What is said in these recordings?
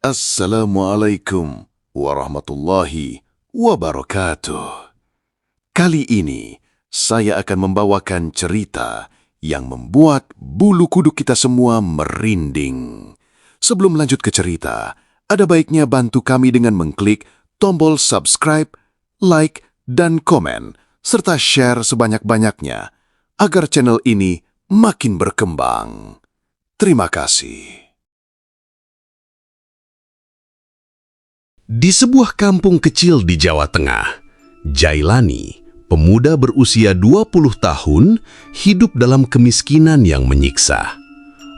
Assalamualaikum warahmatullahi wabarakatuh. Kali ini saya akan membawakan cerita yang membuat bulu kuduk kita semua merinding. Sebelum lanjut ke cerita, ada baiknya bantu kami dengan mengklik tombol subscribe, like, dan komen, serta share sebanyak-banyaknya agar channel ini makin berkembang. Terima kasih. Di sebuah kampung kecil di Jawa Tengah, Jailani, pemuda berusia 20 tahun, hidup dalam kemiskinan yang menyiksa.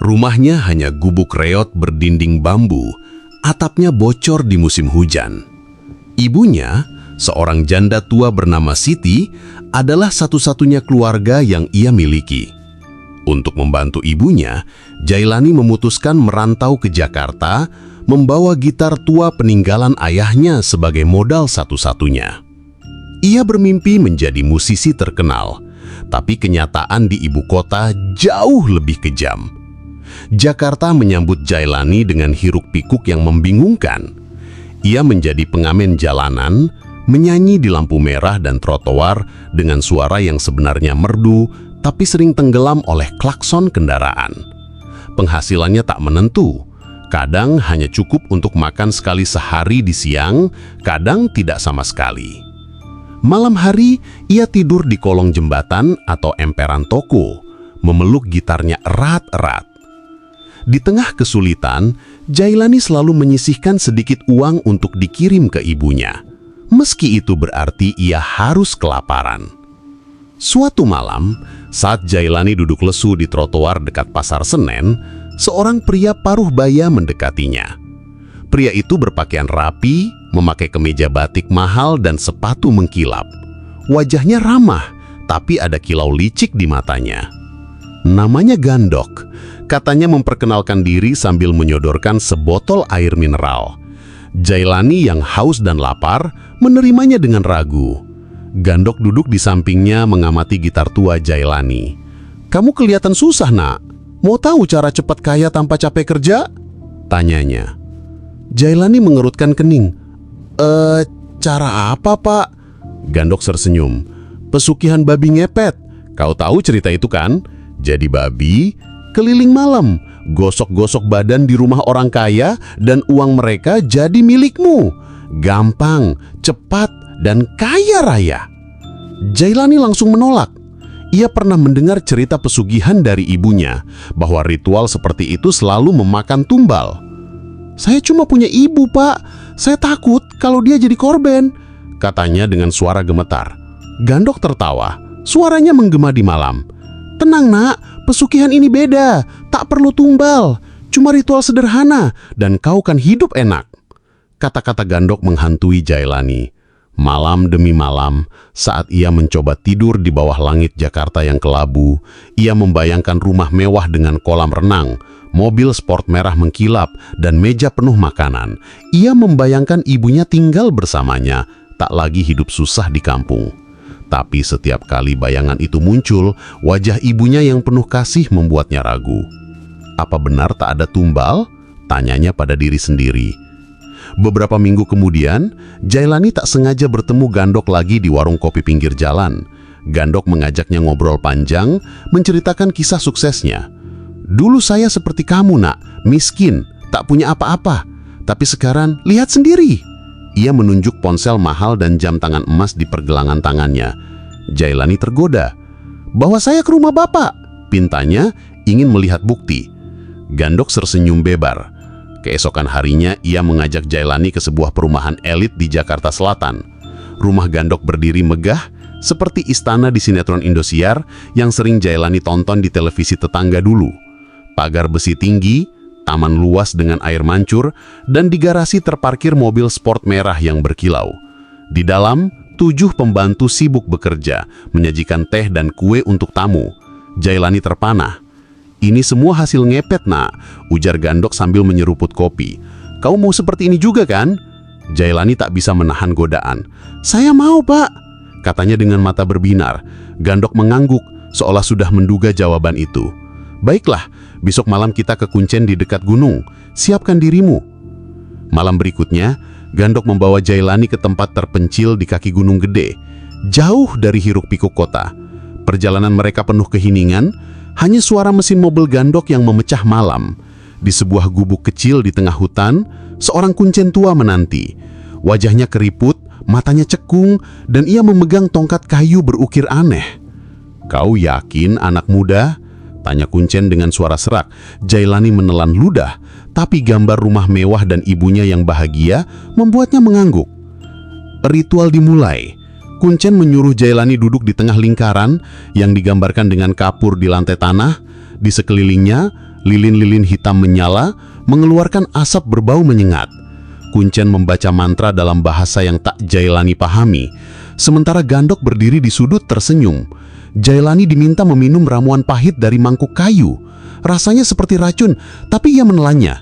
Rumahnya hanya gubuk reot berdinding bambu, atapnya bocor di musim hujan. Ibunya, seorang janda tua bernama Siti, adalah satu-satunya keluarga yang ia miliki. Untuk membantu ibunya, Jailani memutuskan merantau ke Jakarta, membawa gitar tua peninggalan ayahnya sebagai modal satu-satunya. Ia bermimpi menjadi musisi terkenal, tapi kenyataan di ibu kota jauh lebih kejam. Jakarta menyambut Jailani dengan hiruk-pikuk yang membingungkan. Ia menjadi pengamen jalanan, menyanyi di lampu merah dan trotoar dengan suara yang sebenarnya merdu, tapi sering tenggelam oleh klakson kendaraan. Penghasilannya tak menentu. Kadang hanya cukup untuk makan sekali sehari di siang, kadang tidak sama sekali. Malam hari, ia tidur di kolong jembatan atau emperan toko, memeluk gitarnya erat-erat. Di tengah kesulitan, Jailani selalu menyisihkan sedikit uang untuk dikirim ke ibunya. Meski itu berarti ia harus kelaparan. Suatu malam, saat Jailani duduk lesu di trotoar dekat Pasar Senen, seorang pria paruh baya mendekatinya. Pria itu berpakaian rapi, memakai kemeja batik mahal dan sepatu mengkilap. Wajahnya ramah, tapi ada kilau licik di matanya. Namanya Gandok. Katanya memperkenalkan diri sambil menyodorkan sebotol air mineral. Jailani yang haus dan lapar menerimanya dengan ragu. Gandok duduk di sampingnya mengamati gitar tua Jailani. "Kamu kelihatan susah, nak. Mau tahu cara cepat kaya tanpa capek kerja?" tanyanya. Jailani mengerutkan kening. Cara apa, Pak?" Gandok tersenyum. "Pesugihan babi ngepet. Kau tahu cerita itu kan? Jadi babi, keliling malam, gosok-gosok badan di rumah orang kaya, dan uang mereka jadi milikmu. Gampang, cepat, dan kaya raya." Jailani langsung menolak. Ia pernah mendengar cerita pesugihan dari ibunya, bahwa ritual seperti itu selalu memakan tumbal. "Saya cuma punya ibu, Pak. Saya takut kalau dia jadi korban," katanya dengan suara gemetar. Gandok tertawa. Suaranya menggema di malam. "Tenang, nak. Pesugihan ini beda. Tak perlu tumbal. Cuma ritual sederhana, dan kau kan hidup enak." Kata-kata Gandok menghantui Jailani. Malam demi malam, saat ia mencoba tidur di bawah langit Jakarta yang kelabu, ia membayangkan rumah mewah dengan kolam renang, mobil sport merah mengkilap, dan meja penuh makanan. Ia membayangkan ibunya tinggal bersamanya, tak lagi hidup susah di kampung. Tapi setiap kali bayangan itu muncul, wajah ibunya yang penuh kasih membuatnya ragu. Apa benar tak ada tumbal? Tanyanya pada diri sendiri. Beberapa minggu kemudian, Jailani tak sengaja bertemu Gandok lagi di warung kopi pinggir jalan. Gandok mengajaknya ngobrol panjang, menceritakan kisah suksesnya. "Dulu saya seperti kamu, nak, miskin, tak punya apa-apa. Tapi sekarang, lihat sendiri." Ia menunjuk ponsel mahal dan jam tangan emas di pergelangan tangannya. Jailani tergoda. "Bawa saya ke rumah Bapak," pintanya, ingin melihat bukti. Gandok tersenyum bebar. Keesokan harinya, ia mengajak Jailani ke sebuah perumahan elit di Jakarta Selatan. Rumah Gandok berdiri megah, seperti istana di sinetron Indosiar yang sering Jailani tonton di televisi tetangga dulu. Pagar besi tinggi, taman luas dengan air mancur, dan di garasi terparkir mobil sport merah yang berkilau. Di dalam, 7 pembantu sibuk bekerja, menyajikan teh dan kue untuk tamu. Jailani terpanah. "Ini semua hasil ngepet, nak," ujar Gandok sambil menyeruput kopi. "Kau mau seperti ini juga kan?" Jailani tak bisa menahan godaan. "Saya mau, Pak," katanya dengan mata berbinar. Gandok mengangguk, seolah sudah menduga jawaban itu. "Baiklah, besok malam kita ke Kuncen di dekat gunung. Siapkan dirimu." Malam berikutnya, Gandok membawa Jailani ke tempat terpencil di kaki Gunung Gede, jauh dari hiruk-pikuk kota. Perjalanan mereka penuh keheningan, hanya suara mesin mobil Gandok yang memecah malam. Di sebuah gubuk kecil di tengah hutan, seorang kuncen tua menanti. Wajahnya keriput, matanya cekung, dan ia memegang tongkat kayu berukir aneh. "Kau yakin, anak muda?" tanya kuncen dengan suara serak. Jailani menelan ludah, tapi gambar rumah mewah dan ibunya yang bahagia membuatnya mengangguk. Ritual dimulai. Kuncen menyuruh Jailani duduk di tengah lingkaran yang digambarkan dengan kapur di lantai tanah. Di sekelilingnya, lilin-lilin hitam menyala, mengeluarkan asap berbau menyengat. Kuncen membaca mantra dalam bahasa yang tak Jailani pahami. Sementara Gandok berdiri di sudut tersenyum. Jailani diminta meminum ramuan pahit dari mangkuk kayu. Rasanya seperti racun, tapi ia menelannya.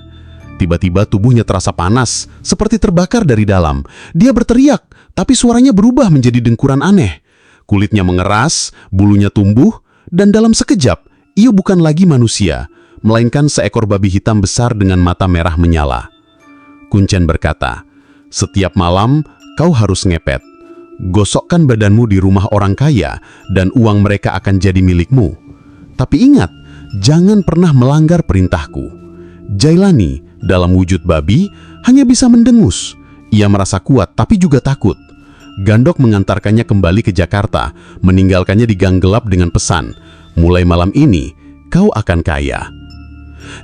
Tiba-tiba tubuhnya terasa panas, seperti terbakar dari dalam. Dia berteriak, tapi suaranya berubah menjadi dengkuran aneh. Kulitnya mengeras, bulunya tumbuh, dan dalam sekejap, ia bukan lagi manusia, melainkan seekor babi hitam besar dengan mata merah menyala. Kuncen berkata, "Setiap malam, kau harus ngepet. Gosokkan badanmu di rumah orang kaya, dan uang mereka akan jadi milikmu. Tapi ingat, jangan pernah melanggar perintahku." Jailani, dalam wujud babi, hanya bisa mendengus. Ia merasa kuat, tapi juga takut. Gandok mengantarkannya kembali ke Jakarta, meninggalkannya di gang gelap dengan pesan, "Mulai malam ini, kau akan kaya."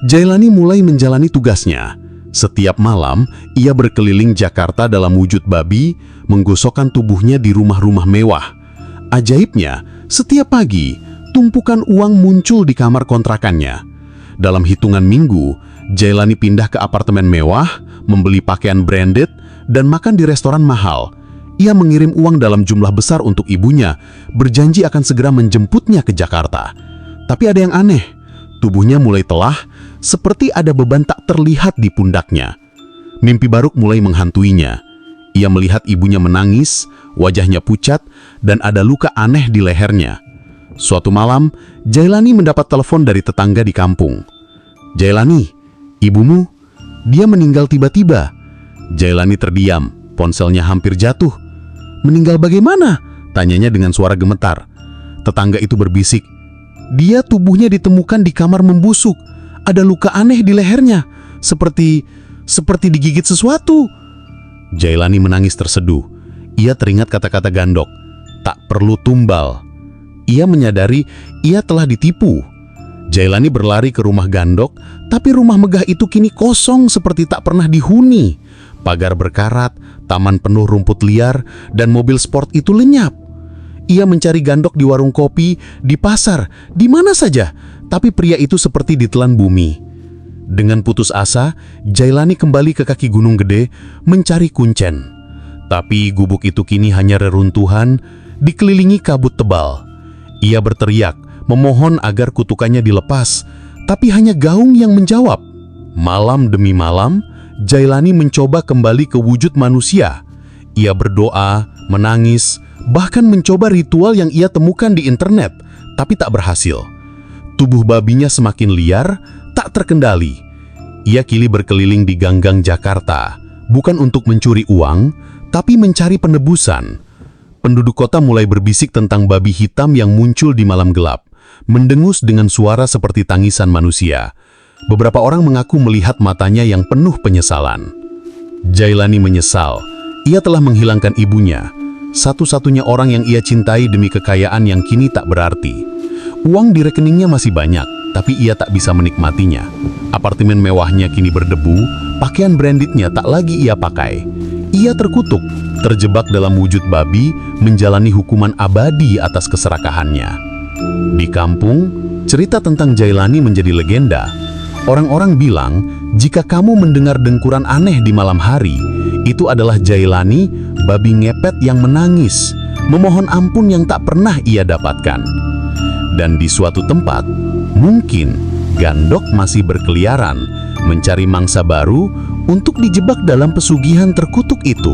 Jailani mulai menjalani tugasnya. Setiap malam, ia berkeliling Jakarta dalam wujud babi, menggosokkan tubuhnya di rumah-rumah mewah. Ajaibnya, setiap pagi, tumpukan uang muncul di kamar kontrakannya. Dalam hitungan minggu, Jailani pindah ke apartemen mewah, membeli pakaian branded, dan makan di restoran mahal. Ia mengirim uang dalam jumlah besar untuk ibunya, berjanji akan segera menjemputnya ke Jakarta. Tapi ada yang aneh, tubuhnya mulai telah, seperti ada beban tak terlihat di pundaknya. Mimpi buruk mulai menghantuinya. Ia melihat ibunya menangis, wajahnya pucat, dan ada luka aneh di lehernya. Suatu malam, Jailani mendapat telepon dari tetangga di kampung. "Jailani, ibumu, dia meninggal tiba-tiba." Jailani terdiam, ponselnya hampir jatuh. "Meninggal bagaimana?" tanyanya dengan suara gemetar. Tetangga itu berbisik, "Dia tubuhnya ditemukan di kamar membusuk. Ada luka aneh di lehernya, seperti digigit sesuatu." Jailani menangis terseduh. Ia teringat kata-kata Gandok, "Tak perlu tumbal." Ia menyadari ia telah ditipu. Jailani berlari ke rumah Gandok, tapi rumah megah itu kini kosong seperti tak pernah dihuni. Pagar berkarat, taman penuh rumput liar, dan mobil sport itu lenyap. Ia mencari Gandok di warung kopi, di pasar, di mana saja, tapi pria itu seperti ditelan bumi. Dengan putus asa, Jailani kembali ke kaki Gunung Gede mencari kuncen. Tapi gubuk itu kini hanya reruntuhan, dikelilingi kabut tebal. Ia berteriak, memohon agar kutukannya dilepas, tapi hanya gaung yang menjawab. Malam demi malam, Jailani mencoba kembali ke wujud manusia. Ia berdoa, menangis, bahkan mencoba ritual yang ia temukan di internet, tapi tak berhasil. Tubuh babinya semakin liar, tak terkendali. Ia kini berkeliling di gang-gang Jakarta, bukan untuk mencuri uang, tapi mencari penebusan. Penduduk kota mulai berbisik tentang babi hitam yang muncul di malam gelap, mendengus dengan suara seperti tangisan manusia. Beberapa orang mengaku melihat matanya yang penuh penyesalan. Jailani menyesal. Ia telah menghilangkan ibunya, satu-satunya orang yang ia cintai demi kekayaan yang kini tak berarti. Uang di rekeningnya masih banyak, tapi ia tak bisa menikmatinya. Apartemen mewahnya kini berdebu, pakaian brandednya tak lagi ia pakai. Ia terkutuk, terjebak dalam wujud babi, menjalani hukuman abadi atas keserakahannya. Di kampung, cerita tentang Jailani menjadi legenda. Orang-orang bilang, jika kamu mendengar dengkuran aneh di malam hari, itu adalah Jailani, babi ngepet yang menangis, memohon ampun yang tak pernah ia dapatkan. Dan di suatu tempat, mungkin Gandok masih berkeliaran, mencari mangsa baru untuk dijebak dalam pesugihan terkutuk itu.